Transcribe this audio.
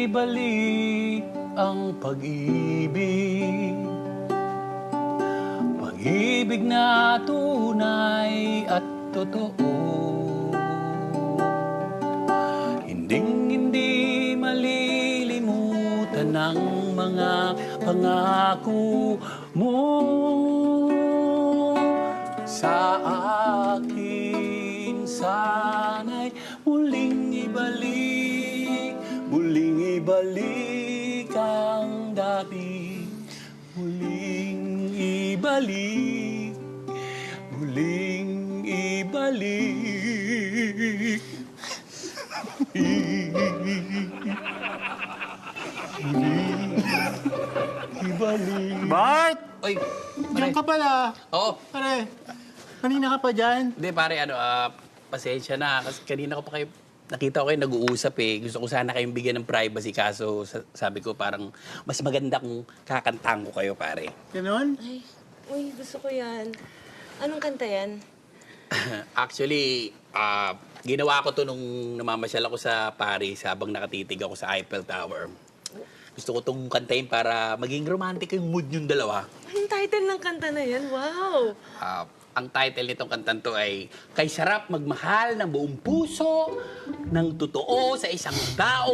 ibalik ang pag-ibig. Pag-ibig na tunay at totoo. Hinding-hindi malilimutan ng mga pangako mo sa akin. Sana'y muling ibalik ang dati. Muling ibalik. Ibalik. Bart! Oy, Diyan ka pala. Oo. Pare, kanina ka pa dyan. Hindi, pare, pasensya na. Kasi kanina ko pa kayo, nakita ko kayo nag-uusap eh. Gusto ko sana kayong bigyan ng privacy, kaso sabi ko parang mas maganda kung kakantahan ko kayo, pare. Ganon? Ay, uy, gusto ko yan. Anong kanta yan? Actually, ginawa ko to nung namamasyal ako sa Paris habang nakatitig ako sa Eiffel Tower. Gusto ko tong kantahin para maging romantic yung mood yung dalawa. Anong title ng kanta na yan? Wow! Ang title nitong kantan to ay Kay Sarap Magmahal ng Buong Puso ng Totoo sa Isang Tao